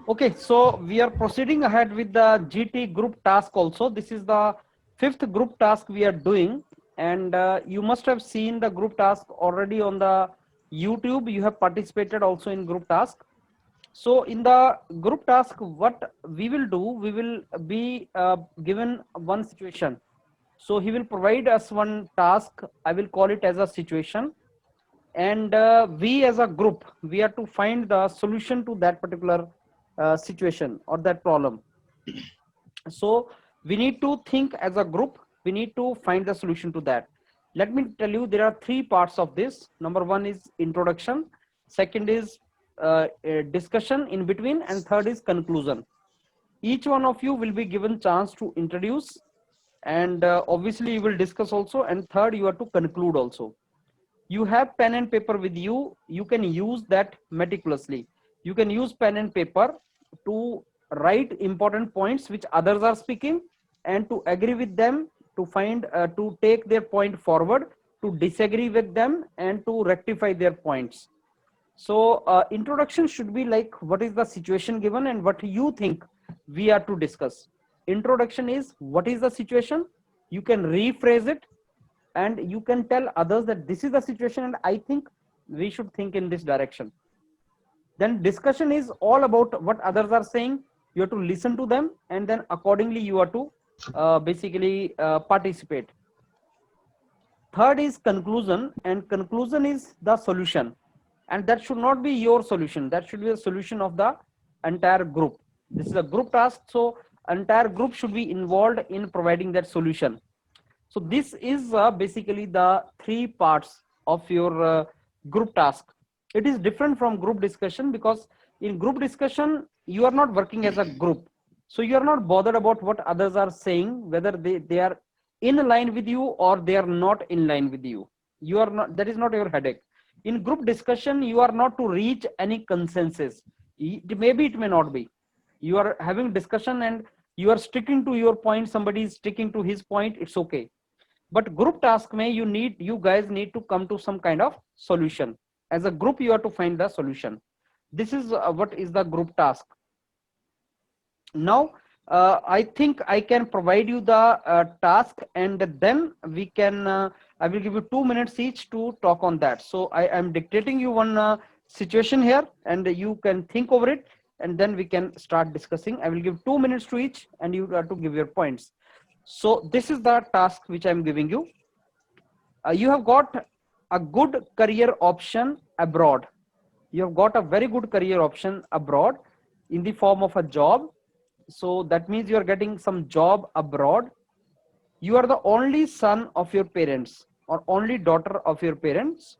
Okay, so we are proceeding ahead with the GT group task also. This is the fifth group task we are doing, and you must have seen the group task already on the YouTube. You have participated also in group task. So in the group task, what we will do, we will be given one situation. So he will provide us one task. I will call it as a situation, and we as a group, we are to find the solution to that particular situation or that problem. So we need to think as a group, we need to find the solution to that. Let me tell you, there are three parts of this. Number one is introduction, second is a discussion in between, and third is conclusion. Each one of you will be given chance to introduce, and obviously you will discuss also, and third you are to conclude also. You have pen and paper with you, you can use that meticulously. You can use pen and paper to write important points which others are speaking, and to agree with them, to find to take their point forward, to disagree with them, and to rectify their points. So introduction should be like, what is the situation given and what you think we are to discuss. Introduction is, what is the situation, you can rephrase it, and you can tell others that this is the situation and I think we should think in this direction. Then discussion is all about what others are saying, you have to listen to them, and then accordingly you are to basically participate. Third is conclusion, and conclusion is the solution, and that should not be your solution, that should be a solution of the entire group. This is a group task, so entire group should be involved in providing that solution. So this is basically the three parts of your group task. It is different from group discussion, because in group discussion you are not working as a group, so you are not bothered about what others are saying, whether they are in line with you or they are not in line with you. You are not, that is not your headache. In group discussion you are not to reach any consensus. Maybe it may not be, you are having discussion and you are sticking to your point, somebody is sticking to his point, it's okay. But group task may, you guys need to come to some kind of solution. As a group you have to find the solution. This is what is the group task. Now I think I can provide you the task, and then we can I will give you 2 minutes each to talk on that. So I am dictating you one situation here, and you can think over it, and then we can start discussing. I will give 2 minutes to each, and you have to give your points. So this is the task which I am giving you. You have got a good career option abroad. You have got a very good career option abroad in the form of a job. So that means you are getting some job abroad. You are the only son of your parents or only daughter of your parents,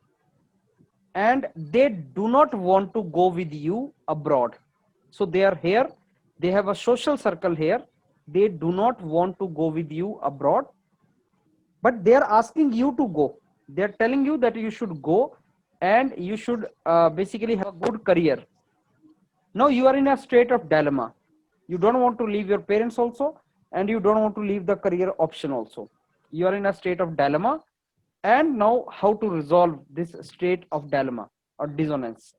and they do not want to go with you abroad. So they are here, they have a social circle here, they do not want to go with you abroad, but they are asking you to go. They are telling you that you should go, and you should basically have a good career. Now you are in a state of dilemma. You don't want to leave your parents also, and you don't want to leave the career option also. You are in a state of dilemma, and now how to resolve this state of dilemma or dissonance.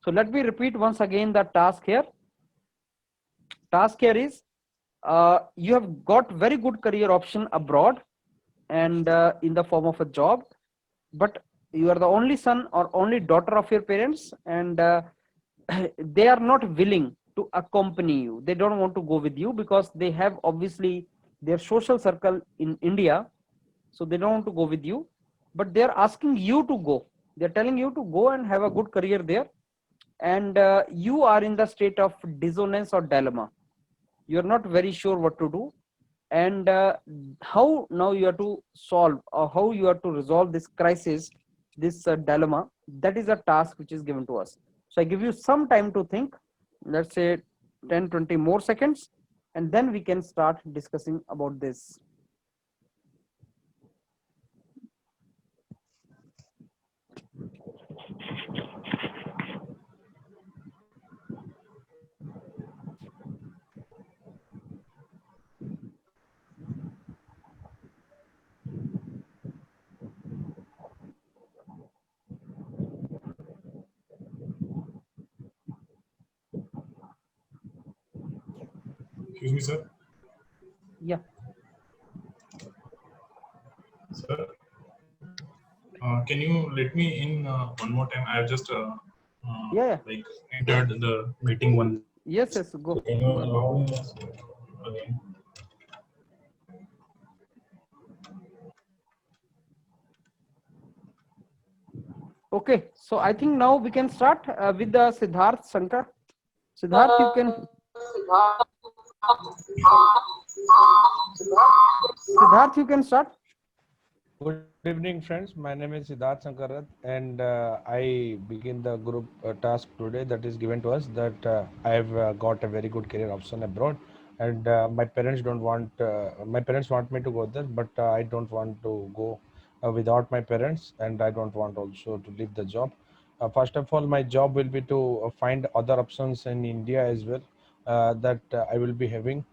So let me repeat once again the task here. Task here is, you have got very good career option abroad, and in the form of a job, but you are the only son or only daughter of your parents, and they are not willing to accompany you. They don't want to go with you because they have obviously their social circle in India, so they don't want to go with you, but they are asking you to go. They're telling you to go and have a good career there, and you are in the state of dissonance or dilemma. You're not very sure what to do, and how now you have to solve, or how you have to resolve this crisis, this dilemma. That is a task which is given to us. So I give you some time to think, let's say 10-20 more seconds, and then we can start discussing about this. Excuse me, sir. Yeah. Sir, can you let me in one more time? I have just Yeah. like entered the meeting once. Yes, So go. can you allow me again? Okay, so I think now we can start with the Siddharth Shankar. Siddharth, you can. Siddharth, you can start. Good evening, friends. My name is Siddharth Sankarat, and I begin the group task today that is given to us. That I have got a very good career option abroad, and my parents don't want. My parents want me to go there, but I don't want to go without my parents, and I don't want also to leave the job. First of all, my job will be to find other options in India as well that I will be having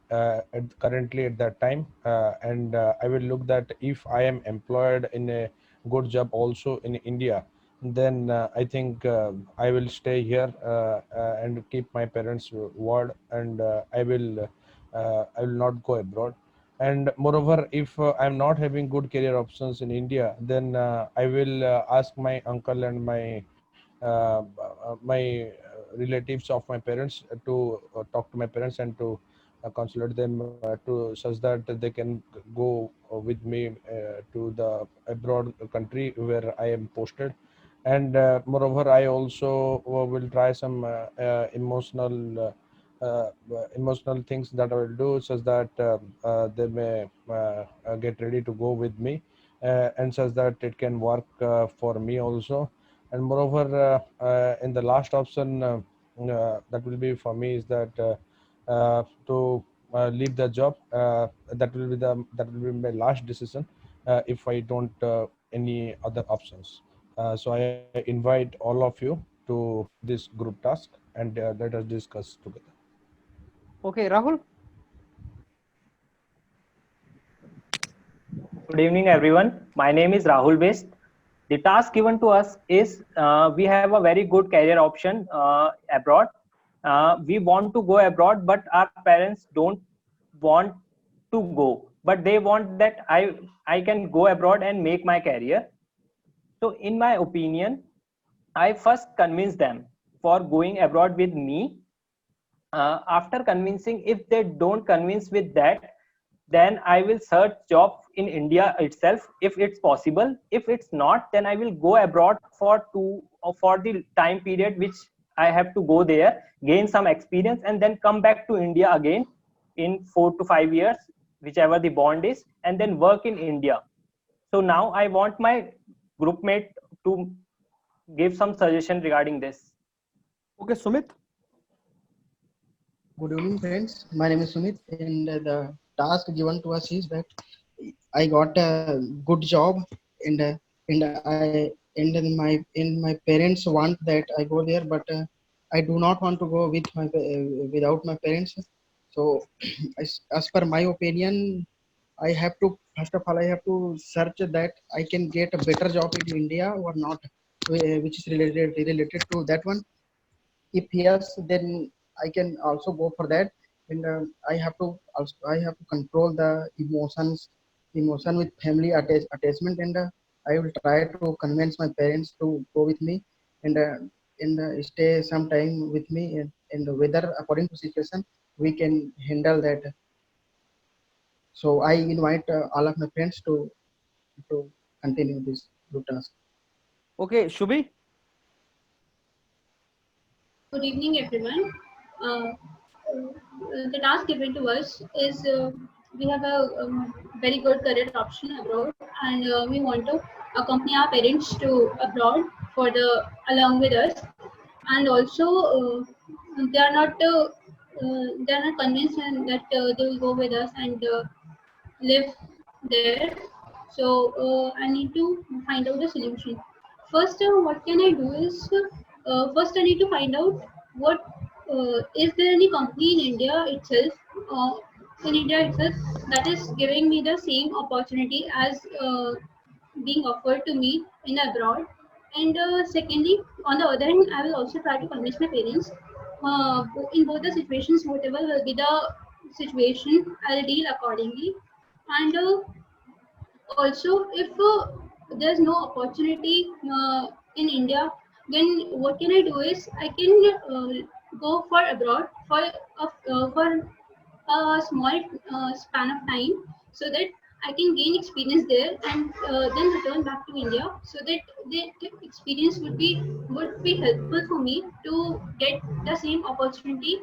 currently at that time, and I will look that if I am employed in a good job also in India, then I think I will stay here and keep my parents' word, and I will not go abroad. And moreover, if I'm not having good career options in India, then I will ask my uncle and my relatives of my parents to talk to my parents and to consolidate them to such that they can go with me to the abroad country where I am posted. And moreover, I also will try some emotional things that I will do such that they may get ready to go with me, and such that it can work for me also. And moreover, in the last option that will be for me is that to leave the job. That will be my last decision if I don't any other options. So I invite all of you to this group task, and let us discuss together. Okay, Rahul. Good evening, everyone. My name is Rahul Best. The task given to us is we have a very good career option abroad. We want to go abroad, but our parents don't want to go. But they want that I can go abroad and make my career. So, in my opinion, I first convince them for going abroad with me. After convincing, if they don't convince with that, then I will search job in India itself if it's possible. If it's not, then I will go abroad for the time period which I have to go there, gain some experience, and then come back to India again in 4 to 5 years, whichever the bond is, and then work in India. So now I want my group mate to give some suggestion regarding this. Okay, Sumit. Good evening, friends. My name is Sumit, and the task given to us is that I got a good job, and my parents want that I go there, but I do not want to go with without my parents. So, as per my opinion, I have to first of all I have to search that I can get a better job in India or not, which is related to that one. If yes, then I can also go for that. And I have to control the emotion with family attachment, and I will try to convince my parents to go with me, and stay some time with me, and whether according to situation we can handle that. So I invite all of my friends to continue this group task. Okay, Shubhi. Good evening, everyone. The task given to us is we have a very good career option abroad, and we want to accompany our parents to abroad for the along with us, and also they are not convinced and that they will go with us and live there. So I need to find out the solution. First, what can I do is first I need to find out what is there any company in India itself, uh, that is giving me the same opportunity as being offered to me in abroad. And secondly, on the other hand, I will also try to convince my parents in both the situations, whatever will be the situation, I'll deal accordingly. And also, if there's no opportunity in India, then what can I do is I can go for abroad for a small span of time, so that I can gain experience there and then return back to India, so that the experience would be helpful for me to get the same opportunity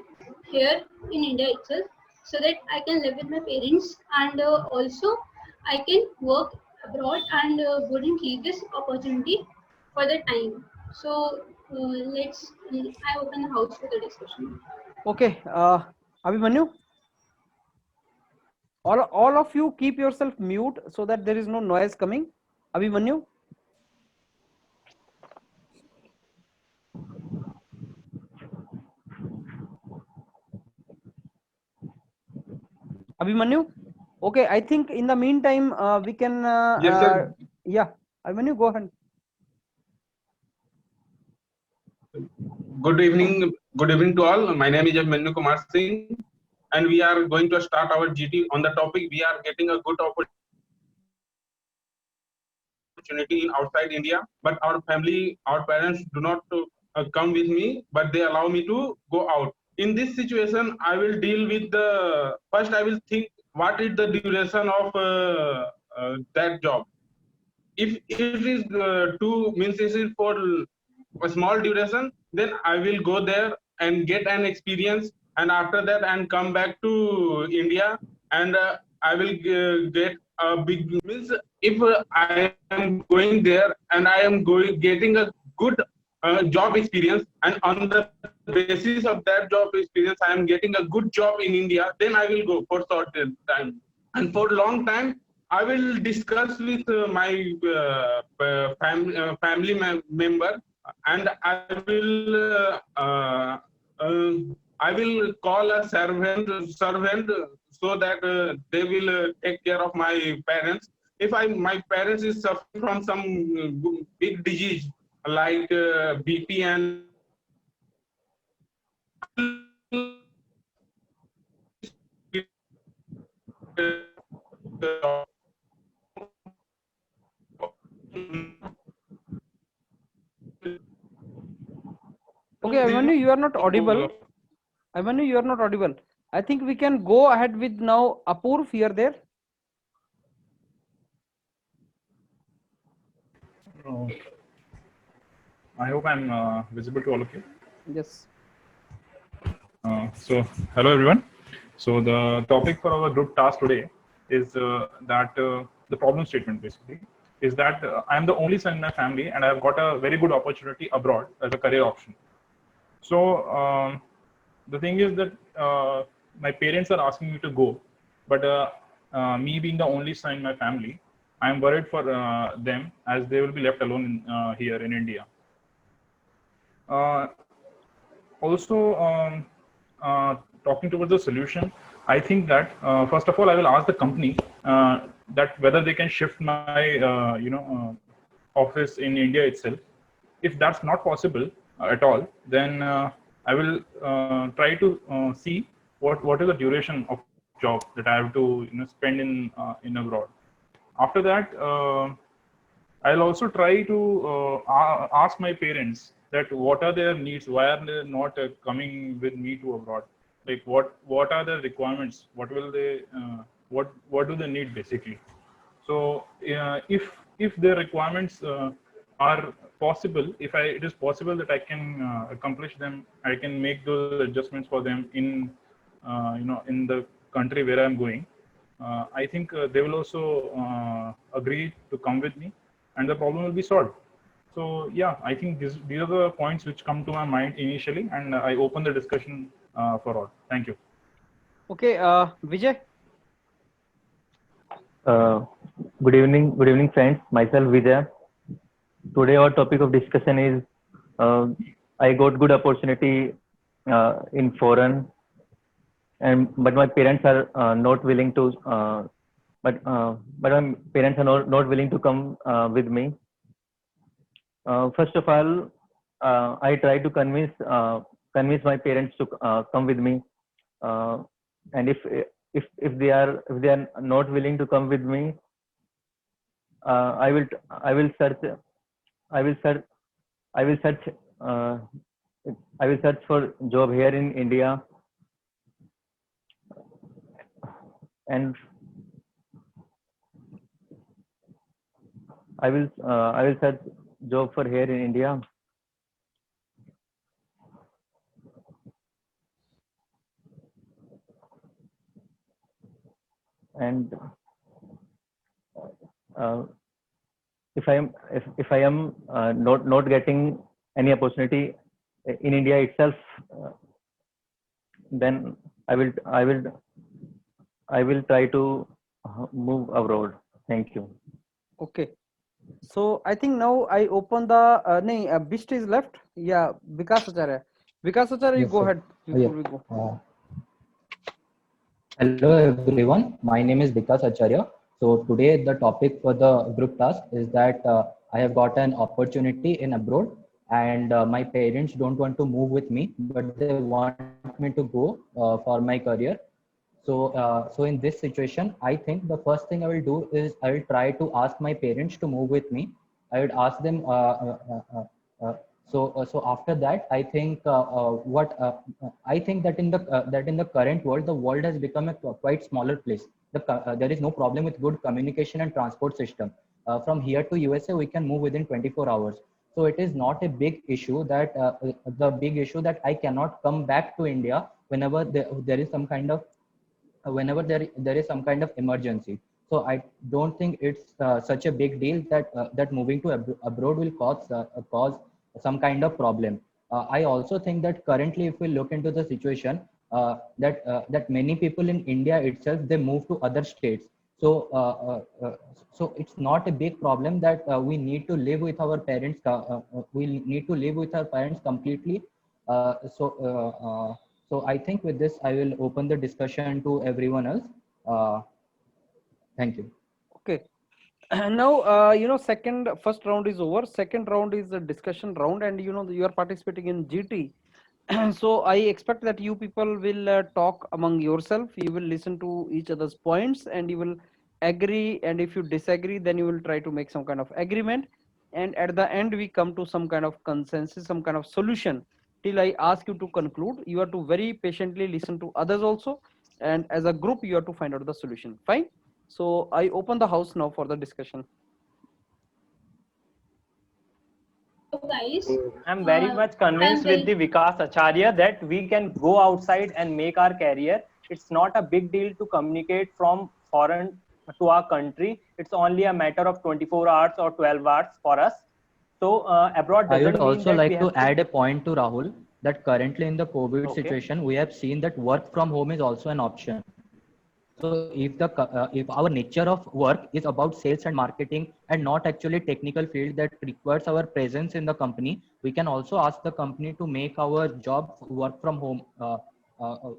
here in India itself, so that I can live with my parents, and also I can work abroad and wouldn't leave this opportunity for the time. So I open the house for the discussion. Okay, Abhimanyu, all of you keep yourself mute so that there is no noise coming. Abhimanyu. Abhimanyu. Okay, I think in the meantime we can. Yes, sir. Yeah, Abhimanyu, go ahead. Good evening. Good evening to all. My name is Menu Kumar Singh, and we are going to start our GT on the topic. We are getting a good opportunity in outside India, but our family, our parents do not come with me, but they allow me to go out. In this situation, I will deal with the first. I will think what is the duration of that job. If it is means it is for a small duration, then I will go there and get an experience, and after that and come back to India, and I will get a big means. If I am going there and I am going getting a good job experience, and on the basis of that job experience I am getting a good job in India, then I will go for short time. And for long time I will discuss with my family member, and I will call a servant so that they will take care of my parents. If my parents is suffering from some big disease like BP and Okay, Abhimanyu, you are not audible. Abhimanyu, you are not audible. I think we can go ahead with now Apurv here there. I hope I'm visible to all of you. Yes. So, hello everyone. So the topic for our group task today is that the problem statement basically is that I am the only son in my family and I have got a very good opportunity abroad as a career option. So the thing is that my parents are asking me to go, but me being the only son in my family, I am worried for them as they will be left alone here in India. Also, talking towards the solution, I think that first of all, I will ask the company that whether they can shift my office in India itself. If that's not possible at all, then I will try to see what is the duration of job that I have to spend in abroad. After that, I'll also try to ask my parents that what are their needs, why are they not coming with me to abroad, like what are the requirements, what will they what do they need basically. So if their requirements are possible, if it is possible that I can accomplish them, I can make those adjustments for them in in the country where I'm going. I think they will also agree to come with me, and the problem will be solved. So yeah, I think these are the points which come to my mind initially, and I open the discussion for all. Thank you. Okay, Vijay. Good evening, friends. Myself Vijay. Today our topic of discussion is I got good opportunity in foreign, but my parents are not willing to. But my parents are not willing to come with me. First of all, I try to convince my parents to come with me. and if they are not willing to come with me, I will search I will search I will search uh, I will search for job here in India, and I will search job for here in India, and uh, if I am not getting any opportunity in India itself, then I will try to move abroad. Thank you. Okay. So I think now I open the Bisht is left. Yeah, Vikas Acharya. Vikas Acharya, you Yes, go sir. ahead before Yeah. we go. Hello everyone, my name is Vikas Acharya. So today the topic for the group task is that I have got an opportunity in abroad, and my parents don't want to move with me, but they want me to go for my career. So in this situation, I think the first thing I will do is I will try to ask my parents to move with me. I would ask them. So after that, I think I think that in the current world, the world has become a quite smaller place. There is no problem with good communication and transport system. From here to USA, we can move within 24 hours. So it is not a big issue that the big issue that I cannot come back to India whenever there is some kind of whenever there is some kind of emergency. So I don't think it's such a big deal that moving to abroad will cause some kind of problem. I also think that currently, if we look into the situation, that many people in India itself, they move to other states. So so it's not a big problem that we need to live with our parents. We need to live with our parents completely. Uh, so. So I think with this, I will open the discussion to everyone else. Uh, Thank you. Okay. Now, first round is over. Second round is a discussion round, and you are participating in GT. So I expect that you people will talk among yourself. You will listen to each other's points, and you will agree. And if you disagree, then you will try to make some kind of agreement. And at the end, we come to some kind of consensus, some kind of solution. Till I ask you to conclude, you have to very patiently listen to others also, and as a group, you have to find out the solution. Fine. So I open the house now for the discussion. So guys, I'm very much convinced with the Vikas Acharya that we can go outside and make our career. It's not a big deal to communicate from foreign to our country. It's only a matter of 24 hours or 12 hours for us. So abroad I doesn't would mean also that we like to have add a point to Rahul that currently in the COVID Okay. situation, we have seen that work from home is also an option. So if our nature of work is about sales and marketing and not actually technical field that requires our presence in the company, we can also ask the company to make our job work from home.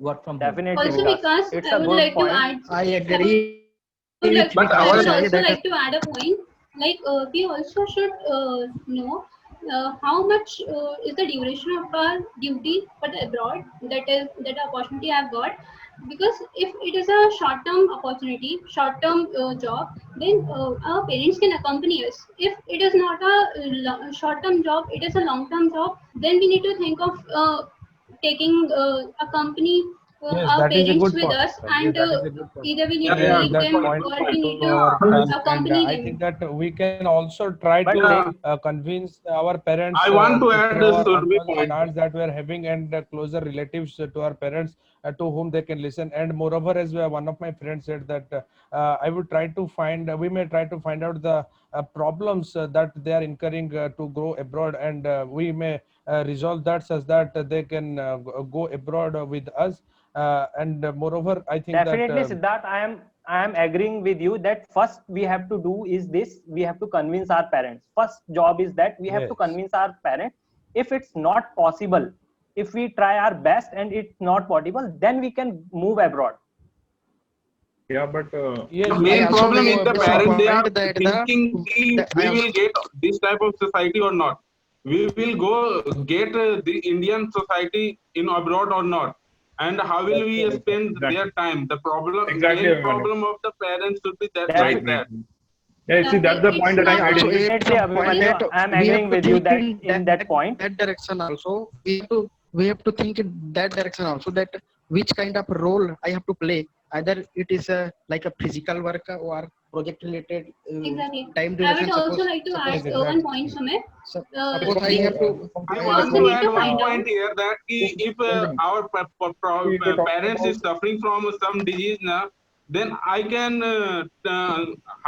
Work from home. Definitely, also Vikas. because It's I a would good like to point. add. I agree would with like, But I our- would also like to add a point. Like we also should know how much is the duration of our duty for the abroad. That opportunity I've got. Because if it is a short-term opportunity, short-term job, then our parents can accompany us. If it is not a short-term job, it is a long-term job. Then we need to think of taking a company Yes, our that is a parents good with point. us, Yes, and that is a good point. either we need Yeah, to yeah, leave That them point or we need to to our task, and accompany I them. think that we can also try But to convince our parents I want to add through a our survey uncles point. and aunts that we are having, and closer relatives to our parents to whom they can listen. And moreover, as one of my friends said that I would try to find, we may try to find out the problems that they are incurring to go abroad, and we may resolve that such that they can go abroad with us. And moreover, I think definitely, that Siddharth, I am agreeing with you that first we have to do is this: we have to convince our parents. First job is that we have to yes. convince our parents. If it's not possible, if we try our best and it's not possible, then we can move abroad. Yeah, but Yes, The we main can also problem go is the abroad. parents. They are point that thinking we I will get this type of society or not. We will go get the Indian society in abroad or not. and how will we spend their time? The problem, Exactly, main Abhimanyu. problem of the parents should be that. Right, right. Yeah, see, that's the point that I It's not- identified. Definitely, Abhimanyu, I am we have agreeing to with you think that in in that point. that direction also. We have to think in that direction also, that which kind of role I have to play. Either it is like a physical work or project related Exactly. time I duration. would also like to add one point, Sumit. Suppose I have to. I We want also to need add to one find point out. here that if our parents is suffering from some disease now, then I can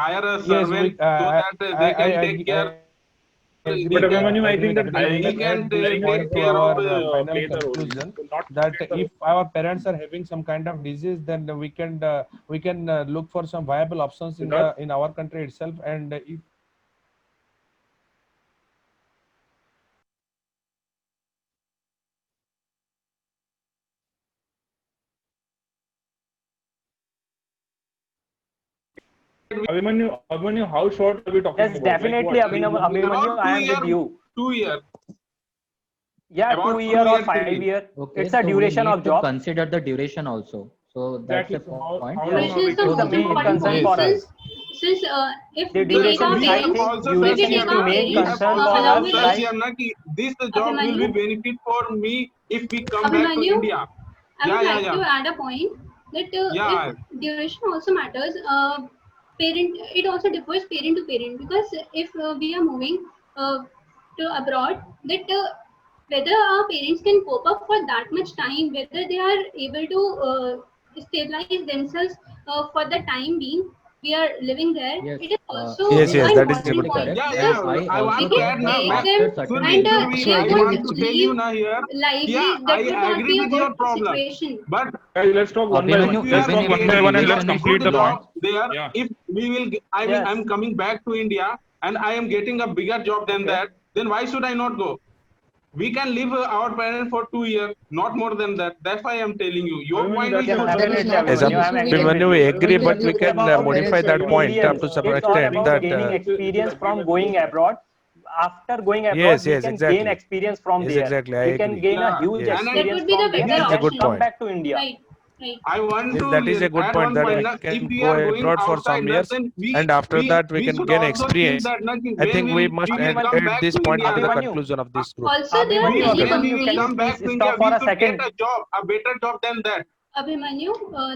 hire a Yes, servant so that they can take care. But agree Abhimanyu, I think that Abhimanyu. he Let can us add this take point to care of our final plays a role. conclusion So not that forget the if our parents are having some kind of disease, then we can look for some viable options in our country itself, and if Abhimanyu, how short are we talking Yes, about? definitely, Like what? Abhimanyu, About I am with you. 2 years. Yeah, About 2 year 2 or years 5 only. year. Okay, It's a so duration we need of to job. consider the duration also. So that's Exactly. the So point. how long Duration are we is the So most we main important concern point, for us. since if The we take duration, our We I have parents, think also if we searched duration take is here the our now. main We parents have concern for also along us, with searched us, right? here now. This job will be Abhimanyu, benefit for me if we come back to Abhimanyu, India. I would like Yeah. to add a point that Yeah. if duration also matters, parent, it also differs parent to parent, because if we are moving to abroad, that whether our parents can cope up for that much time, whether they are able to stabilize themselves for the time being we are living there, yes, it is also Yes, you yes, an are that is important absolutely good. point, correct. Yeah, because And I I we also want to can add think now, that take ma'am. them after certain and Survi, they I would want to tell you live now here. lively. Yeah, That I would not agree be a with good your problem. situation. But Guys, let's talk one by one. Abhimanyu, we Let's are talk even if one the by one and let's duration is complete good the point. long, job there. Yeah. If we will, Yes. I'm coming back to India and I am getting a bigger job than Okay. that, then why should I not go? We can live our parents for 2 years, not more than that. That's why I'm telling you. Your Abhimanyu, point that's is not good. That is Definitely, not Yes, Abhimanyu, I am so agreeing with Abhimanyu, we you. agree, we can but we live It's with can our about modify parents that point up experience. to some It's all extent. about That gaining experience from going abroad. After going abroad, yes, we yes, can gain exactly. experience from Yes, there. exactly. I We can agree. gain a Yeah. huge Yes, And That experience would be the from there that better is a and good then option. come point. back to India. Right, right. I want Yes, to that is a good add point one that point. we Now, if can we go are going abroad for outside, some years, then and after that we we can should gain also think experience. that I think we when must we will end come at back this to point India, to the Abhimanyu, conclusion of this group. Also, there are we many when we Abhimanyu, will can you come companies. back please to stop India, for we a should get second? a job, a better job than that. Abhimanyu,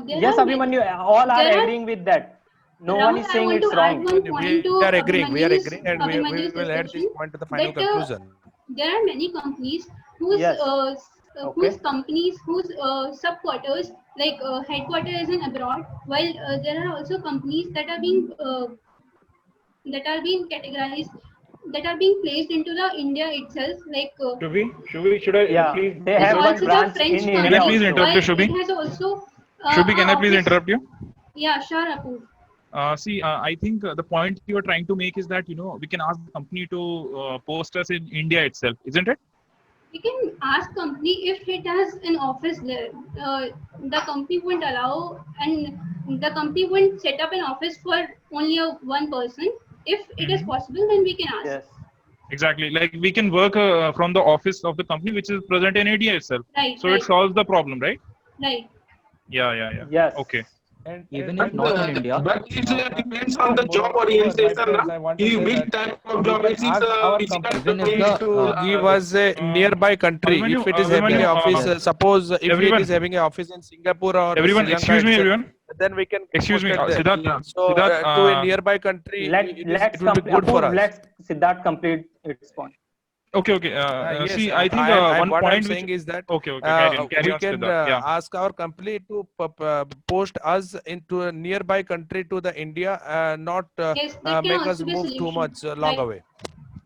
there Yes, are many. Abhimanyu, all are There are. agreeing with that. No one Rahul, is I saying want to it's add wrong. one point to We are agreeing, and we Abhimanyu's will add this discussion, point to the final that conclusion. there are many companies whose Yes. Okay. companies whose subquarters, like headquarters is in abroad, while there are also companies that are being categorized, that are being placed into the India itself, like Should I Yeah, please? they like have one also the branch French in Can India I companies, please also. interrupt you, while Shubhi? it has also Shubhi, can I please office. interrupt you? Yeah, sure, Apu. See, I think the point you are trying to make is that we can ask the company to post us in India itself, isn't it? We can ask company if it has an office there. The company wouldn't allow, and the company wouldn't set up an office for only one person. If it is possible, then we can ask. Yes. Exactly. Like we can work from the office of the company, which is present in India itself. Right, So right, it solves the problem, right? right. Yeah. Yes. Okay. And even if not in India, But it depends on and the job moreover, my orientation. friends, I want to say Which that type of we job? can If it's ask a our physical even if company domain, to give us a nearby country. Abhimanyu, If it is having Abhimanyu, a office, yes, suppose if it everyone, is having a office in Singapore or everyone, Sri Lanka excuse me, itself, everyone. then we can get Excuse me, posted there. Siddharth. yeah. So Siddharth, to a nearby country, it will be good for us. Let's Siddharth complete its point. Okay. Yes, See, I think one what I'm point which. saying is that Okay. Carry we on, can Siddharth. Yeah. ask our company to post us into a nearby country to the India, not Yes, that can make us also be a move too solution. much long Right. away.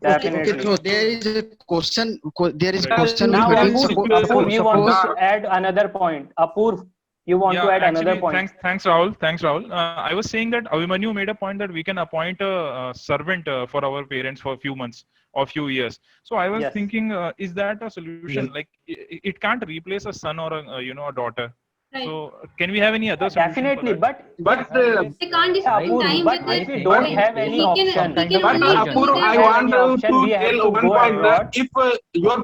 Okay, Definitely. so there is a question. There is a Right. question Now, regarding Apurv, you want suppose to add another point. Apurv, you want to add another Actually, point. thanks, Rahul. I was saying that Abhimanyu made a point that we can appoint a servant for our parents for a few months or few years. So I was Yes. thinking, is that a solution? Like, it can't replace a son or a daughter. Right. So can we have any other solution for Definitely, that? But They can't spend Apurv, time but with if their we don't parents. have any We option, can kind of only conversion. do Apurv, their I have want any to option, we have tell to one go point that abroad. if your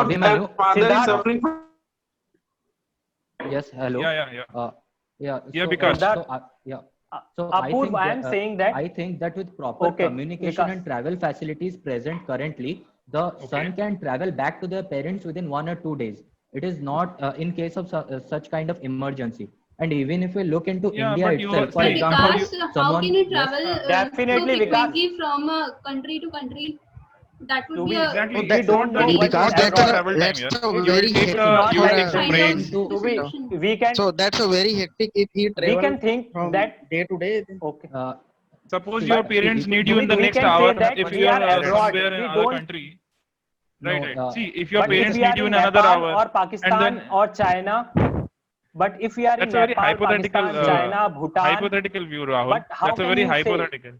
Abhimanyu, father is Siddharth, suffering from Yes, hello. Yeah. Yeah. Yeah, So, because yeah. So I Apurv, think I am saying that. I think that with proper Okay, communication Vikas. and travel facilities present currently, the son can travel back to their parents within 1 or 2 days. It is not in case of such kind of emergency. And even if we look into yeah, India but you itself, for So example, Vikas, how someone, can you yes, travel so Definitely, Vikas. frequently from country to country? That would To be be a exactly. we It's don't not that know you what will is not get abroad. the travel time here. That's a You will very take It's a not you will like take some that. kind of breaks. into the To be solution. we can so that's a very hectic if he we travel can think from that day to day. Then okay. Suppose see, your But parents if we need you do in the we next can hour say that if we you are are abroad. somewhere in We another don't. country. no, Right. See, if your But if parents we are need you in in another Nepal hour, or and Pakistan then or China, but if we are in that's a very Nepal, hypothetical, Pakistan, China, Bhutan, hypothetical view, Rahul. but how That's a can very you say? hypothetical.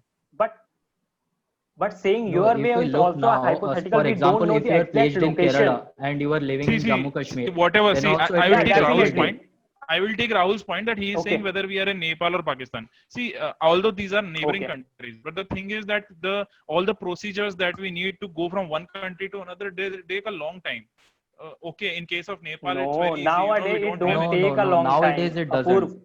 But saying no, your if way we is look also a now, hypothetical. for We don't example, know if the you are exact placed in location. Kerala and you are living See, in Jammu see, Kashmir, whatever. then See, also it I Yeah, will will take take Rahul's 8 days. definitely. point. I will take Rahul's point that he is saying Okay. whether we are in Nepal or Pakistan. See, although these are neighboring Okay. countries, but the thing is that all the procedures that we need to go from one country to another, they take a long time. Okay, in case of Nepal, it's No, very easy. We nowadays it don't have don't No, any. no, take a no. long Nowadays time. it doesn't. Apurv,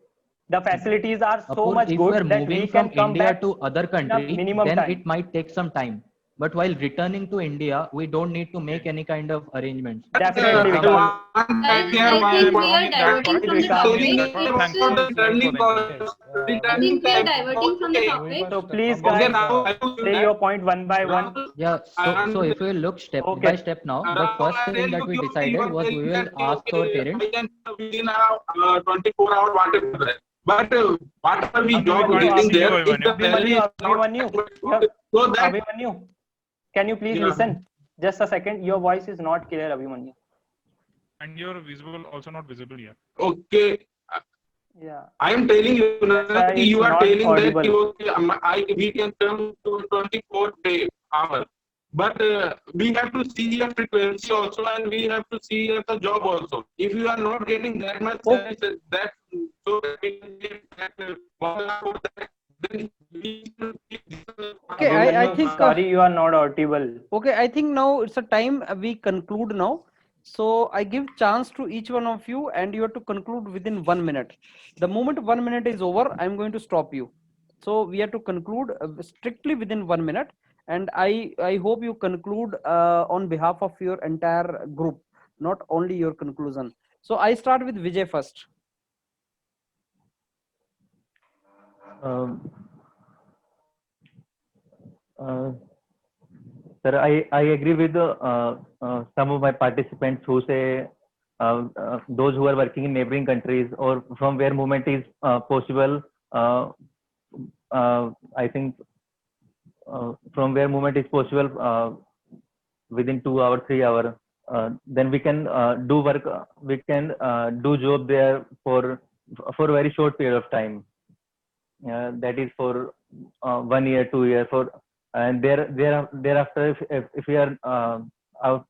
the facilities are so Apurv, much if we are good that we moving from can come India back to other in a country, minimum then time. it might take some time. But while returning to India, we don't need to make Okay. any kind of arrangements. Okay, For Definitely, I Vikas. example, want to Guys, clear I maybe one I think am we wrong are in that diverting part. from the Vikas. saying topic. But It's thanks about the for turning explaining point. that. Yes, I Returning think we are time. diverting from the Okay. we topic. must So please, come Okay, on guys, now the I will give say that. your point one by one. Rahul, yeah. I So want if we look step by Okay. step now, the Rahul, first I thing tell that you, we you decided are was we telling will that ask our okay, parents. I can within a 24 hour whatever. But whatever we Abhi, we job can't getting see you, there, if the Abhimanyu. salary is not Abhimanyu, good, so that Abhimanyu, can you please yeah. listen? Just a second. Your voice is not clear, Abhimanyu. And you're visible, also not visible here. Okay. Yeah, I am telling you, that's why Nati, it's you are not telling that audible. okay, we can come to 24 day hour, but we have to see a frequency also, and we have to see the job also. If you are not getting that much Okay. service, that so that we can get that 1 hour, then we need to keep this, Okay, I Abhimanyu, think sorry, you are not audible. okay, I think now it's a time we conclude now. So I give chance to each one of you, and you have to conclude within 1 minute. The moment 1 minute is over, I'm going to stop you. So we have to conclude strictly within 1 minute, and I hope you conclude on behalf of your entire group, not only your conclusion. So I start with Vijay first. Um, Sir, I agree with some of my participants who say those who are working in neighboring countries or from where movement is possible. I think from where movement is possible within 2 hours, 3 hours, then we can do work. We can do job there for a very short period of time. That is for 1 year, 2 years, and thereafter, if we are out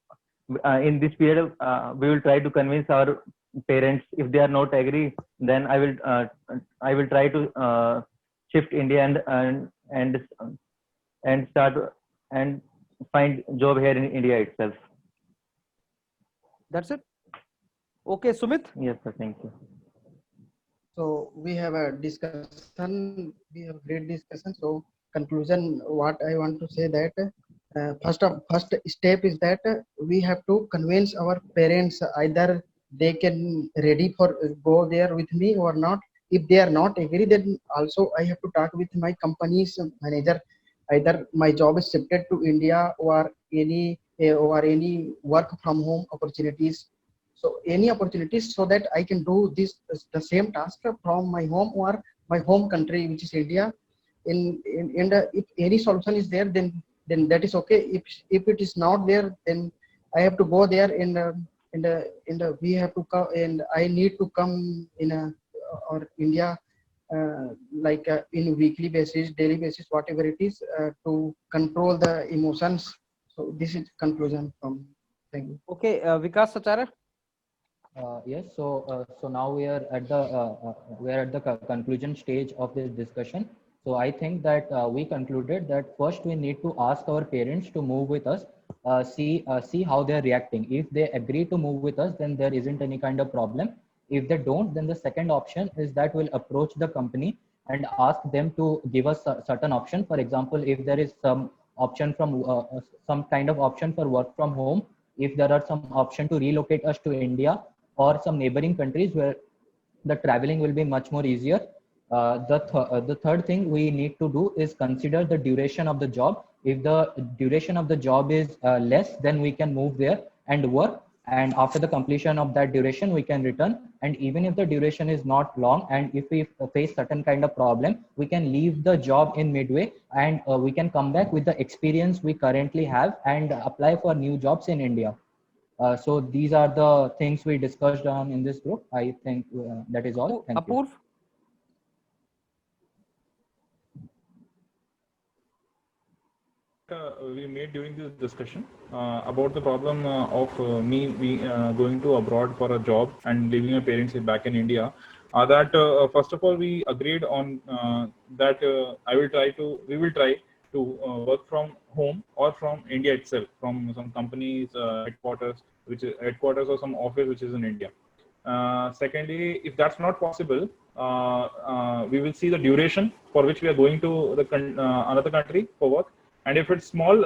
in this period, we will try to convince our parents. If they are not agree, then I will try to shift India and start and find job here in India itself. That's it. Okay, Sumit. Yes, sir. Thank you. So we have a discussion. We have great discussion. So conclusion, what I want to say that first step is that we have to convince our parents either they can ready for go there with me or not. If they are not agree, then also I have to talk with my company's manager. Either my job is shifted to India or any work from home opportunities, so any opportunities so that I can do this the same task from my home or my home country, which is India. In the, if any solution is there, then that is okay. If it is not there, then I have to go there in the we have to come, and I need to come in a or India like in weekly basis, daily basis, whatever it is, to control the emotions. So this is conclusion from. Thank you. Okay, Vikas Sacharya. Yes, so now we are at the conclusion stage of this discussion. So I think that we concluded that first we need to ask our parents to move with us, see how they are reacting. If they agree to move with us, then there isn't any kind of problem. If they don't, then the second option is that we'll approach the company and ask them to give us a certain option. For example, if there is some option from some kind of option for work from home, if there are some option to relocate us to India or some neighboring countries where the traveling will be much more easier. The third thing we need to do is consider the duration of the job. If the duration of the job is less, then we can move there and work. And after the completion of that duration, we can return. And even if the duration is not long, and if we face certain kind of problem, we can leave the job in midway, and we can come back with the experience we currently have and apply for new jobs in India. So these are the things we discussed on in this group. I think that is all. Thank you. Apurv? We made during this discussion about the problem of me going to abroad for a job and leaving my parents back in India. That first of all, we agreed on that we will try to work from home or from India itself, from some company's headquarters, headquarters or some office which is in India. Secondly, if that's not possible, we will see the duration for which we are going to the another country for work. And if it's small,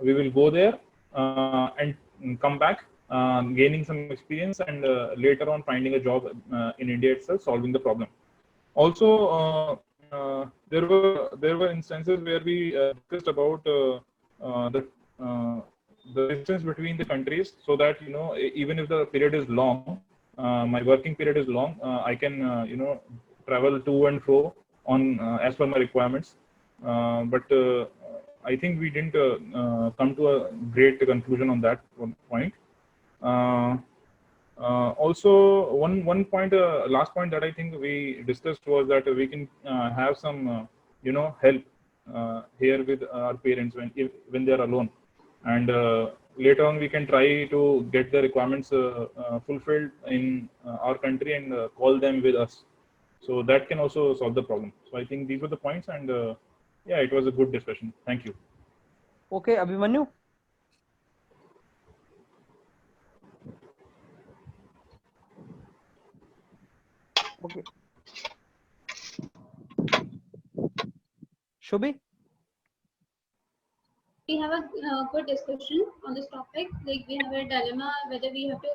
we will go there and come back, gaining some experience, and later on finding a job in India itself, solving the problem. Also, there were instances where we discussed about the distance between the countries, so that even if the period is long, my working period is long, I can travel to and fro on as per my requirements. But I think we didn't come to a great conclusion on that one point. Also, one point, last point that I think we discussed was that we can have some, help here with our parents when they are alone, and later on we can try to get the requirements fulfilled in our country and call them with us. So that can also solve the problem. So I think these were the points, and yeah, it was a good discussion. Thank you. Okay, Abhimanyu? Okay. Shubhi? We have a good discussion on this topic. Like, we have a dilemma whether we have to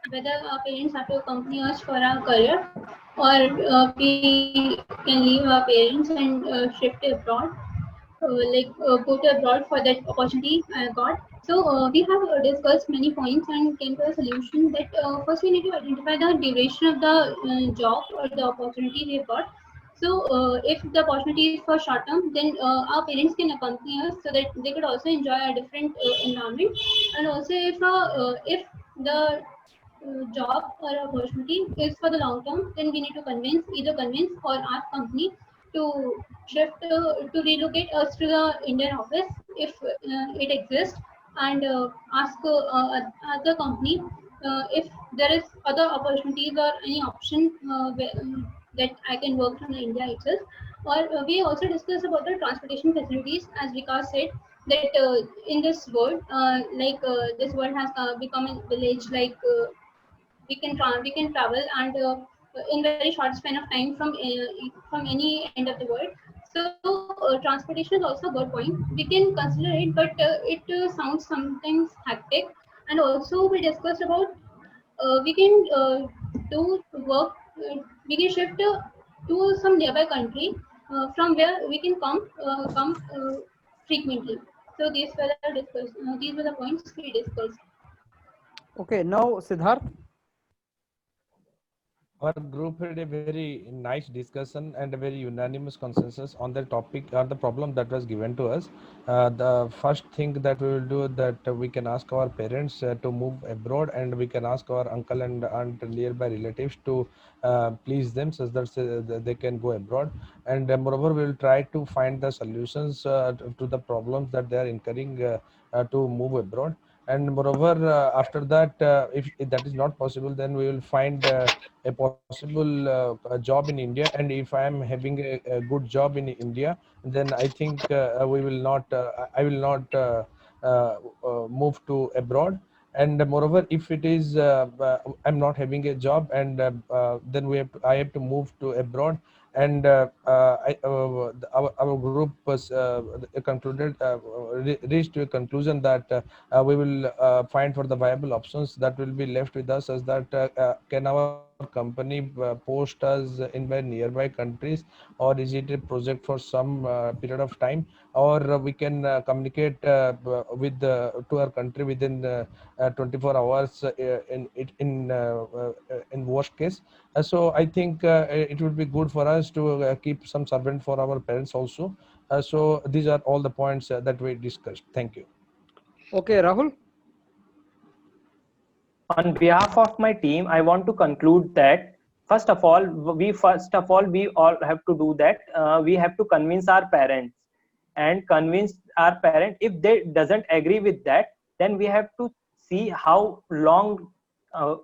whether our parents have to accompany us for our career, or we can leave our parents and shift abroad, go to abroad for that opportunity I got. So we have discussed many points and came to a solution that first we need to identify the duration of the job or the opportunity we've got. So if the opportunity is for short term, then our parents can accompany us so that they could also enjoy a different environment. And also, if the job or opportunity is for the long term, then we need to either convince or ask company to shift to relocate us to the Indian office if it exists, and ask other company if there is other opportunities or any option that I can work from India itself. Or we also discussed about the transportation facilities, as Vikas said, that in this world, this world has become a village. We can travel and in very short span of time from any end of the world. So transportation is also a good point. We can consider it, but it sounds sometimes hectic. And also we discussed about we can do work. We can shift to some nearby country from where we can come frequently. So these were the points we discussed. Okay, now Siddharth. Our group had a very nice discussion and a very unanimous consensus on the topic or the problem that was given to us. The first thing that we will do that we can ask our parents to move abroad, and we can ask our uncle and aunt and nearby relatives to please them so that they can go abroad. And moreover, we will try to find the solutions to the problems that they are incurring to move abroad. And moreover, after that, if that is not possible, then we will find a possible job in India. And if I am having a good job in India, then I think I will not move to abroad. And moreover, if it is I'm not having a job, and then I have to move to abroad, and our group was concluded reached to a conclusion that we will find for the viable options that will be left with us, as that can our company post us in by nearby countries, or is it a project for some period of time, or we can communicate with to our country within 24 hours in worst case. So I think it would be good for us to keep some servant for our parents also. So these are all the points that we discussed. Thank you. Okay, Rahul. On behalf of my team, I want to conclude that first of all we all have to do that. We have to convince our parents, and convince our parent. If they doesn't agree with that, then we have to see how long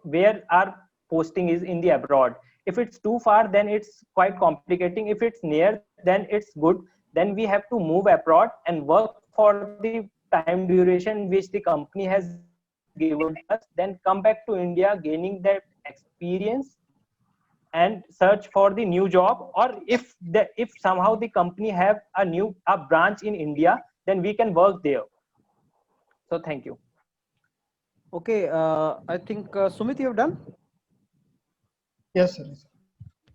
where our posting is in the abroad. If it's too far, then it's quite complicating. If it's near, then it's good. Then we have to move abroad and work for the time duration which the company has given us, then come back to India gaining that experience and search for the new job. Or if somehow the company have a branch in India, then we can work there. So thank you. Okay, I think Sumit, you have done. Yes, sir.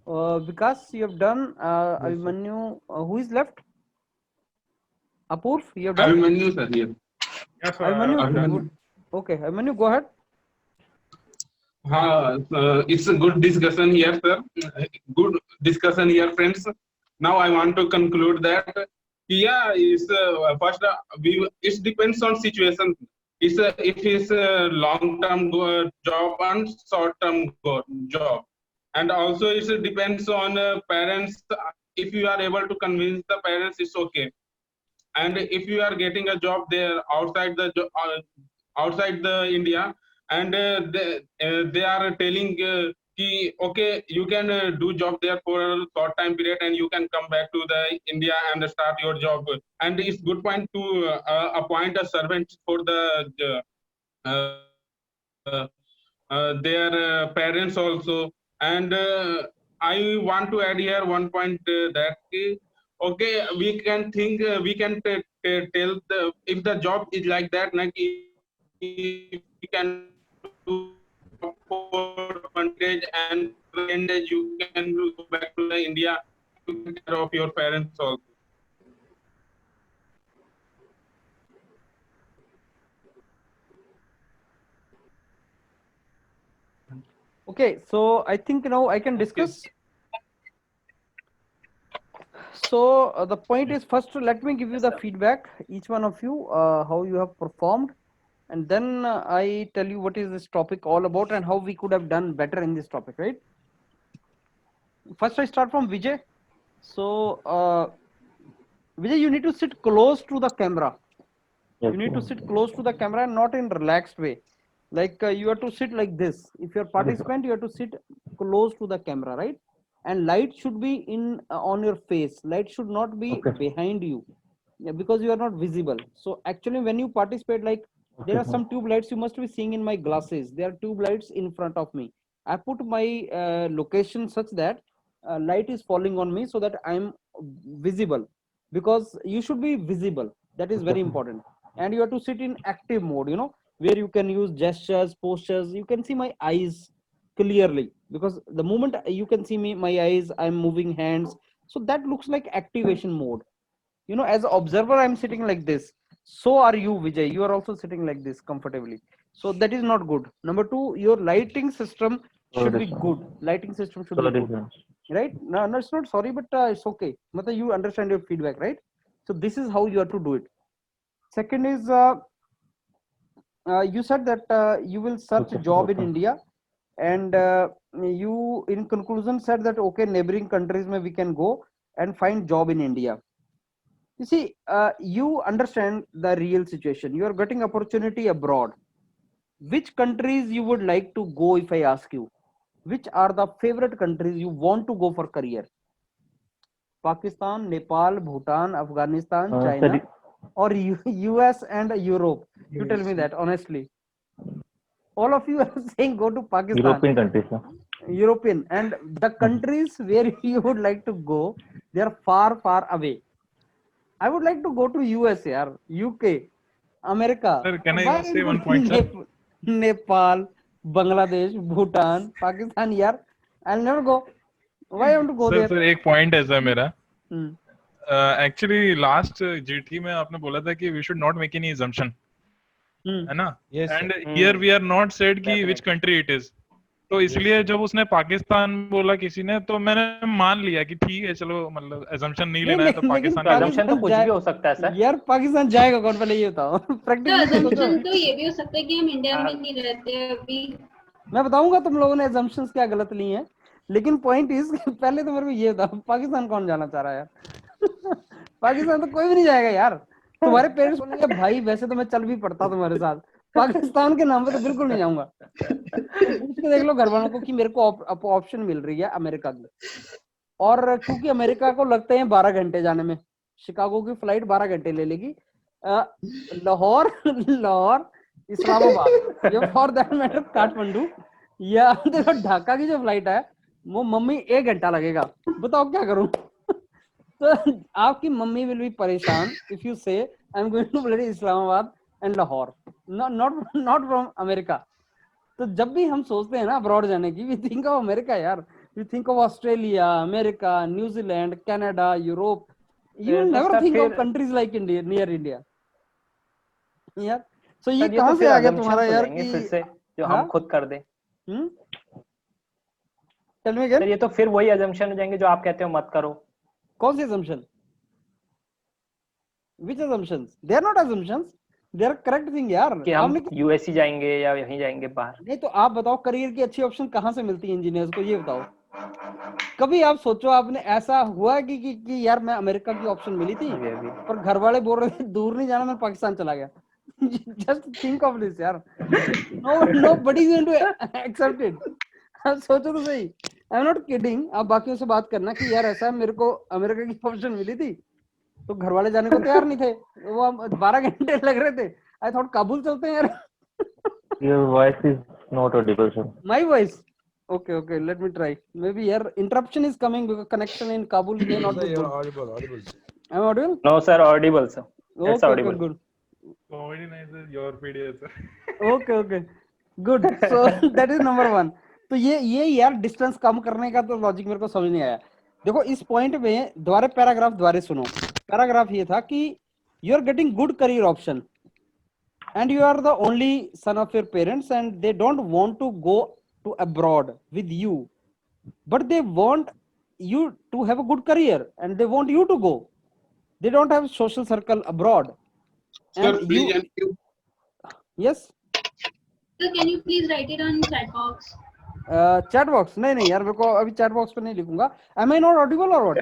Vikas, you have done. Abhimanyu, who is left? Apurv, you have done. Abhimanyu sir here. Yes, sir. Abhimanyu, okay, Abhimanyu, go ahead. It's a good discussion here, sir. Good discussion here, friends. Now I want to conclude that first it depends on situation. If it's a long-term job and short-term job, and also it depends on parents. If you are able to convince the parents, it's okay. And if you are getting a job there outside the India, and they are telling okay, you can do job there for a short time period, and you can come back to the India and start your job. And it's good point to appoint a servant for the their parents also. And I want to add here one point that okay, we can think we can tell if the job is like that, like we can do for advantage, and you can go back to the India to take care of your parents also. Okay, so I think now I can discuss. So the point is, first let me give you the feedback, each one of you, how you have performed, and then I tell you what is this topic all about and how we could have done better in this topic, right? First I start from Vijay. So Vijay, you need to sit close to the camera. Yes, You need to sir. sit close to the camera and not in relaxed way. Like you have to sit like this. If you're participant, you have to sit close to the camera, right? And light should be in on your face. Light should not be Okay. behind you, yeah, because you are not visible. So actually, when you participate, like there Okay, are sir. some tube lights you must be seeing in my glasses. There are tube lights in front of me. I put my location such that light is falling on me so that I'm visible, because you should be visible. That is Okay, very sir. important. And you have to sit in active mode, where you can use gestures, postures. You can see my eyes clearly, because the moment you can see me, my eyes, I'm moving hands. So that looks like activation mode. As an observer, I'm sitting like this. So are you, Vijay. You are also sitting like this comfortably. So that is not good. Number two, your lighting system should Sorry, be sir. good. Lighting system should be Sorry, good, sir. right? No, no, it's not sorry, but it's okay. Matlab, you understand your feedback, right? So this is how you have to do it. Second is, you said that you will search a Okay, sir. job in Okay. India, and you in conclusion said that okay, neighboring countries may we can go and find job in India. You see, you understand the real situation. You are getting opportunity abroad. Which countries you would like to go? If I ask you, which are the favorite countries you want to go for career? Pakistan, Nepal, Bhutan, Afghanistan, Sir, China, or US and Europe? You tell me that honestly. all of you are saying go to Pakistan. European countries, sir. European, and the countries where you would like to go, they are far away. I would like to go to US, yaar, UK, America. Sir, can I Why say one point, sir? Nepal, Bangladesh, Bhutan, Pakistan, yaar, I'll never go. Why I want to go there? Sir एक point है sir मेरा Hmm. Actually last GT में आपने बोला था कि we should not make any assumption Hmm. है ना Yes, and here we are not said कि विच कंट्री इट इज तो इसलिए जब उसने पाकिस्तान बोला किसी ने तो मैंने मान लिया कि ठीक है चलो मतलब assumption नहीं लेना है तो लेकिन पाकिस्तान तो assumption तो कुछ जाए- भी हो सकता है सर। यार पाकिस्तान जाएगा कौन, पहले ये बताओ। तो प्रैक्टिकली assumption तो ये भी हो सकता है कि हम इंडिया में नहीं रहते अभी। मैं बताऊंगा तुम लोगों ने assumptions क्या गलत ली हैं, लेकिन पॉइंट इज पहले तो मेरे को ये बताओ पाकिस्तान कौन जाना चाह रहा है यार? पाकिस्तान तो कोई भी नहीं जाएगा यार। तुम्हारे पेरेंट्स बोलेंगे भाई वैसे तो मैं चल भी पड़ता तुम्हारे साथ, पाकिस्तान के नाम पे तो बिल्कुल नहीं जाऊंगा। पूछ के देख लो घर वालों को कि मेरे को ऑप्शन मिल रही है अमेरिका की, और क्योंकि अमेरिका को लगते हैं 12 घंटे जाने में, शिकागो की फ्लाइट 12 घंटे ले लेगी, लाहौर इस्लामाबाद या फॉर दैट मैटर काठमांडू या देखो ढाका की जो फ्लाइट है वो मम्मी 1 घंटा लगेगा। बताओ क्या करूं? तो आपकी मम्मी विल बी परेशान if you say I am going to bloody Islamabad and Lahore, not from America. तो जब भी हम सोचते हैं ना अब्रॉड जाने की, वी थिंक ऑफ अमेरिका यार, we think of Australia, America, New Zealand, Canada, Europe. You तो नेवर सर थिंक ऑफ फिर- countries like India, near India यार। सो ये सर, कहां तो से फिर आ गया assumptions तुम्हारा हो यार जाएंगे कि फिर से जो हाँ? हम खुद कर दें। टेल मी सर अगेन, ये तो फिर वही assumption हो जाएंगे जो आप कहते हो मत करो। कौन से assumption? Which assumptions? They are not assumptions. They are correct thing यार। कि हम आपने यूएससी जाएंगे या यहीं जाएंगे बाहर। नहीं तो आप बताओ करियर की अच्छी ऑप्शन कहाँ से मिलती है इंजीनियर्स को, ये बताओ। कभी आप सोचो आपने ऐसा हुआ है कि यार मैं अमेरिका की ऑप्शन मिली थी अभी पर घर वाले बोल रहे थे दूर नहीं जाना, मैं पाकिस्तान चला गया। जस्ट थिंक ऑफ दिस यार, nobody is going to accept it। आप सोचो तो सही, आई एम नॉट किडिंग। आप बाकियों से बात करना कि यार ऐसा है मेरे को अमेरिका की ऑप्शन मिली थी तो घर वाले जाने को तैयार नहीं थे, वो 12 घंटे लग रहे थे। आई थॉट काबुल चलते हैं यार। Your voice is not audible, sir. My voice. Okay, let me try. Maybe here interruption is coming because connection in Kabul may not sir, be you're good. audible. I'm audible? No sir, audible sir. It's Okay, audible. good. Comedy नहीं sir your PDF sir Okay, good. So that is number 1. तो ये यार distance कम करने का तो logic मेरे को समझ नहीं आया। देखो इस पॉइंट में द्वारे पैराग्राफ द्वारे सुनो। पैराग्राफ ये था कि you are getting good career option and you are the only son of your parents and they don't want to go to abroad with you, but they want you to have a good career and they want you to go. They don't have social circle abroad. Sir, And please and you. Yes, So can you please write it on chat box? chat box नहीं यार मेरे को अभी chat box पे नहीं लिखूंगा। Am I not audible or what?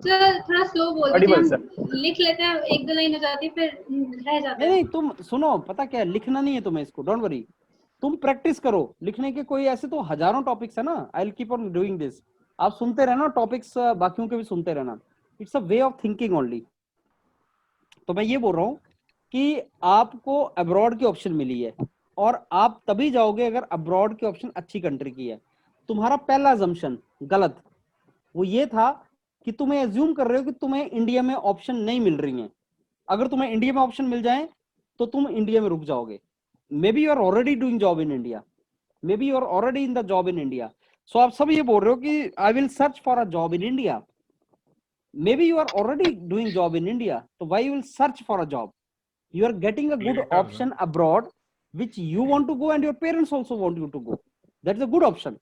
Sir थोड़ा slow बोल दीजिए, Audible, हम लिख लेते हैं, एक दो लाइन हो जाती है फिर रह जाता है। नहीं तुम सुनो, पता क्या है, लिखना नहीं है तुम्हें इसको, डोंट वरी, तुम प्रैक्टिस करो लिखने के। कोई ऐसे तो हजारों टॉपिक्स है ना, I will keep on doing this. आप सुनते रहना टॉपिक्स, बाकियों के भी सुनते रहना। It's a way of thinking only. तो मैं ये बोल रहा हूँ कि आपको अब्रॉड की ऑप्शन मिली है और आप तभी जाओगे अगर अब्रॉड की ऑप्शन अच्छी कंट्री की है। तुम्हारा पहला अजम्पशन गलत, वो ये था कि तुम्हें एज्यूम कर रहे हो कि तुम्हें इंडिया में ऑप्शन नहीं मिल रही हैं। अगर तुम्हें इंडिया में ऑप्शन मिल जाए तो तुम इंडिया में रुक जाओगे। Maybe you are already doing job in India, maybe you are already in the job in India. So आप सब ये बोल रहे हो कि I will search for a job in India. Maybe you are already doing job in India, तो why you will search for a job? You are getting a good option abroad which you want to go and your parents also want you to go. That's a good option.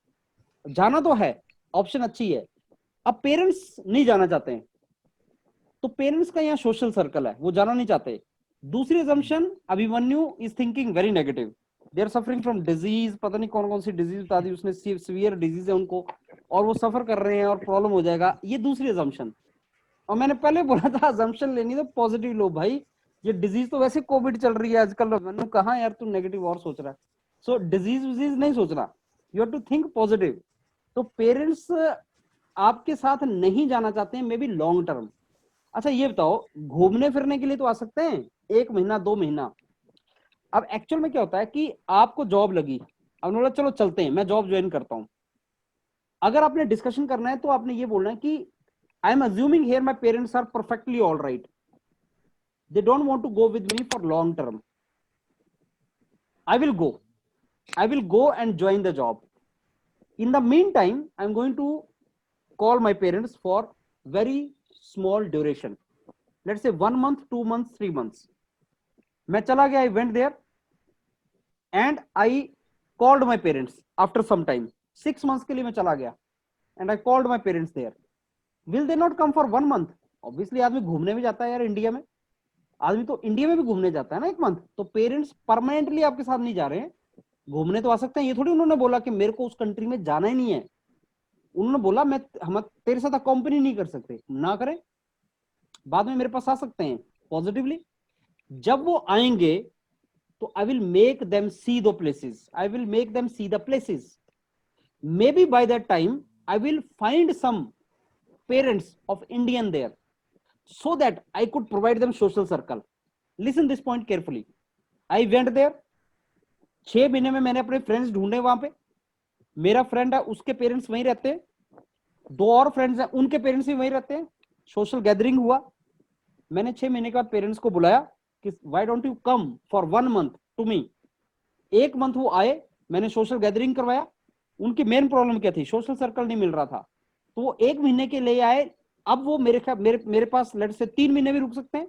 जाना तो है, option अच्छी है। अब parents नहीं जाना चाहते हैं तो पेरेंट्स का यहाँ सोशल सर्कल है, वो जाना नहीं चाहते। दूसरी assumption, Abhimanyu is thinking very negative. They are suffering from disease, पता नहीं कौन कौन सी डिजीज बता दी उसने, सीवियर डिजीज है उनको और वो सफर कर रहे हैं और प्रॉब्लम हो जाएगा। ये दूसरी assumption। और मैंने पहले बोला था assumption लेनी तो पॉजिटिव लो भाई, ये डिजीज तो वैसे कोविड चल रही है आजकल। मैंने कहा यार तू नेगेटिव और सोच रहा है। सो डिजीज नहीं सोचना, you have to think positive. तो पेरेंट्स आपके साथ नहीं जाना चाहते हैं, मे बी लॉन्ग टर्म। अच्छा ये बताओ, घूमने फिरने के लिए तो आ सकते हैं 1 महीना 2 महीना। अब एक्चुअल में क्या होता है कि आपको जॉब लगी, अब बोला चलो चलते हैं, मैं जॉब ज्वाइन करता हूं। अगर आपने डिस्कशन करना है तो आपने ये बोलना है कि I am assuming here my parents are perfectly all right, they don't want to go with me for long term, I will go and join the job. In the meantime, I'm going to call my parents for very small duration. Let's say 1 month, 2 months, 3 months. मैं चला गया, I went there and I called my parents after some time. 6 months के लिए मैं चला गया and I called my parents there. Will they not come for 1 month? Obviously आदमी घूमने में जाता है यार, इंडिया में आदमी तो इंडिया में भी घूमने जाता है ना 1 मंथ, तो पेरेंट्स परमानेंटली आपके साथ नहीं जा रहे हैं, घूमने तो आ सकते हैं। ये थोड़ी उन्होंने बोला कि मेरे को उस कंट्री में जाना ही नहीं है, उन्होंने बोला हम तेरे साथ कंपनी नहीं कर सकते, ना करें, बाद में मेरे पास आ सकते हैं पॉजिटिवली। जब वो आएंगे तो I will make them see the places, I will make them see the places. Maybe by that time I will find some parents of Indian there so that I could provide them social circle. Listen this point carefully. I went there, 6 महीने में मैंने अपने friends ढूंढे वहां पे, मेरा friend है उसके पेरेंट्स वहीं रहते हैं, 2 और फ्रेंड्स हैं उनके पेरेंट्स भी वहीं रहते हैं, सोशल गैदरिंग हुआ। मैंने 6 महीने के बाद पेरेंट्स को बुलाया कि why don't you come for 1 month to me. 1 month वो आए, मैंने सोशल गैदरिंग करवाया। उनकी मेन प्रॉब्लम क्या थी, सोशल सर्कल नहीं मिल रहा था, तो वो 1 महीने के लिए आए। अब वो मेरे पास लेट से 3 महीने भी रुक सकते हैं,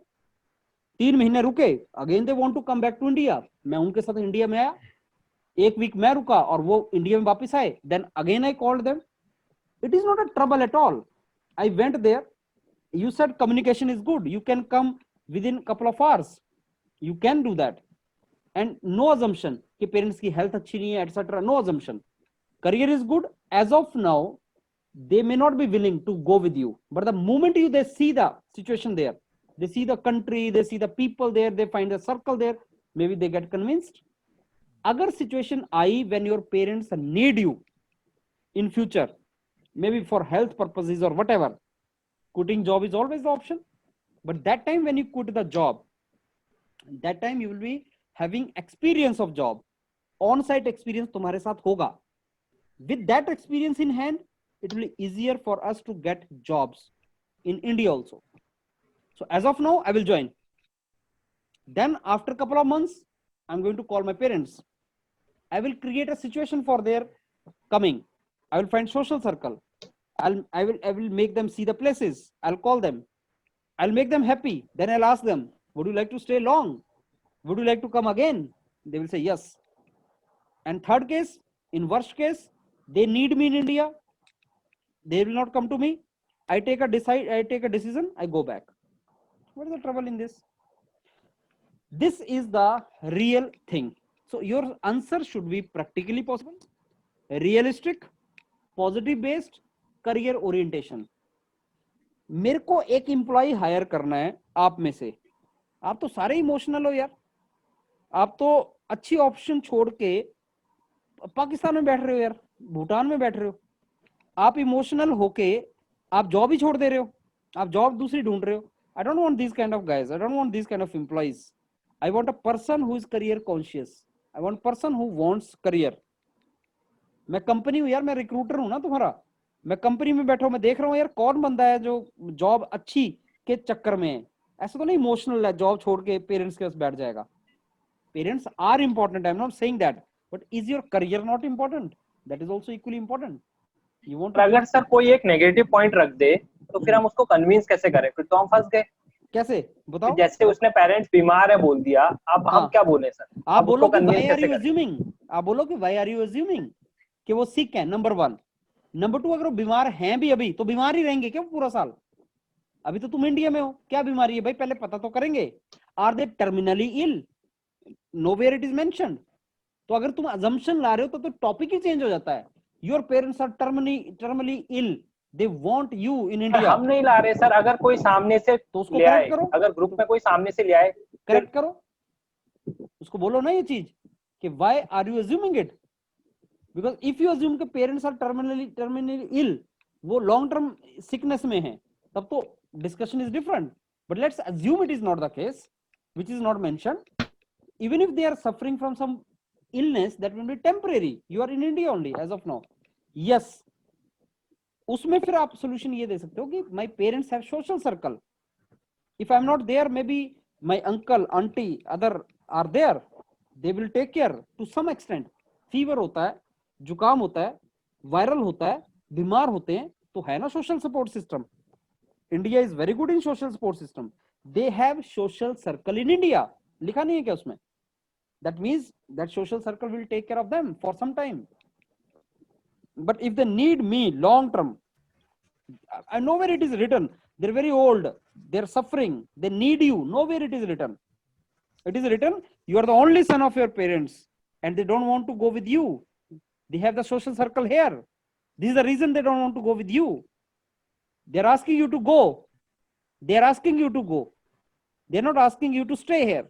3 महीने रुके, again they want to come back to India, मैं उनके साथ इंडिया में आया, 1 वीक मैं रुका और वो इंडिया में वापस आए, then again I called them. It is not a trouble at all, I went there, you said communication is good, you can come within couple of hours, you can do that, and no assumption कि parents की health अच्छी नहीं है etcetera, no assumption, career is good. As of now they may not be willing to go with you, but the moment they see the situation there, they see the country, they see the people there, they find a circle there, maybe they get convinced. Agar situation I when your parents need you in future, maybe for health purposes or whatever, quitting job is always the option, but that time when you quit the job, that time you will be having experience of job, on site experience तुम्हारे साथ होगा। With that experience in hand, it will be easier for us to get jobs in India also. So as of now, I will join. Then after a couple of months, I'm going to call my parents. I will create a situation for their coming. I will find social circle. I will make them see the places. I'll call them. I'll make them happy. Then I'll ask them, would you like to stay long? Would you like to come again? They will say yes. And third case, in worst case, they need me in India. They will not come to me. I take a decision, I go back. What is the trouble in this? This is the real thing. So your answer should be practically possible, realistic, positive based, career orientation. मेरे को एक employ higher करना है आप में से, आप तो सारे इमोशनल हो यार, आप तो अच्छी ऑप्शन छोड़ के पाकिस्तान में बैठ रहे हो यार, भूटान में बैठ रहे हो, आप इमोशनल होके आप जॉब ही छोड़ दे रहे हो, आप जॉब दूसरी ढूंढ रहे हो। I don't want this kind of guys, I don't want this kind of employees. I want a person who is career conscious, I want person who wants career. मैं कंपनी हूं यार, मैं रिक्रूटर हूं ना तुम्हारा, मैं कंपनी में बैठा हूं, मैं देख रहा हूं यार कौन बंदा है जो जॉब अच्छी के चक्कर में है। ऐसा तो नहीं इमोशनल है जॉब छोड़ के पेरेंट्स के पास बैठ जाएगा। Parents are important, I am not saying that, but is your career not important? That is also equally important. अगर सर कोई एक नेगेटिव पॉइंट रख दे तो फिर हम उसको कन्विंस कैसे करें? फिर तो हम फंस गए। कैसे बताओ? जैसे उसने पेरेंट्स बीमार है बोल दिया, अब हम क्या बोले सर? आप बोलो कि व्हाई आर यू अज्यूमिंग, आप बोलो कि व्हाई आर यू अज्यूमिंग कि वो सिक है, नंबर 1। नंबर 2, अगर वो बीमार हैं भी अभी तो बीमार ही रहेंगे क्या पूरा साल? अभी तो तुम इंडिया में हो, क्या बीमारी है भाई पहले पता तो करेंगे। Are they terminally ill? Nowhere it is mentioned. तो अगर तुम अजम्पशन ला रहे हो तो टॉपिक ही चेंज हो जाता है। Your parents are terminally ill, they want you in India. हम नहीं ला रहे सर, अगर कोई सामने से तो उसको ले आए, करो, अगर ग्रुप में कोई सामने से ले आए, करेक्ट करो, उसको बोलो ना ये चीज कि why are you assuming it, because if you assume कि पेरेंट्स आर टर्मिनली इल, वो लॉन्ग टर्म सिकनेस में है, तब तो discussion is different. But let's assume it is not the case, which is not mentioned, even if they are suffering from some illness, that will be temporary. You are in India only as of now. Yes, उसमें फिर आप solution ये दे सकते हो कि my parents have social circle. If I'm not there, maybe my uncle, auntie, other are there. They will take care to some extent. Fever होता है, जुकाम होता है, viral होता है, बीमार होते हैं, तो है ना social support system. India is very good in social support system. They have social circle in India. लिखा नहीं है क्या उसमें? That means that social circle will take care of them for some time. But if they need me long term, I nowhere it is written. They're very old. They're suffering. They need you. Nowhere it is written. It is written, you are the only son of your parents and they don't want to go with you. They have the social circle here. This is the reason they don't want to go with you. They're asking you to go. They're asking you to go. They're not asking you to stay here.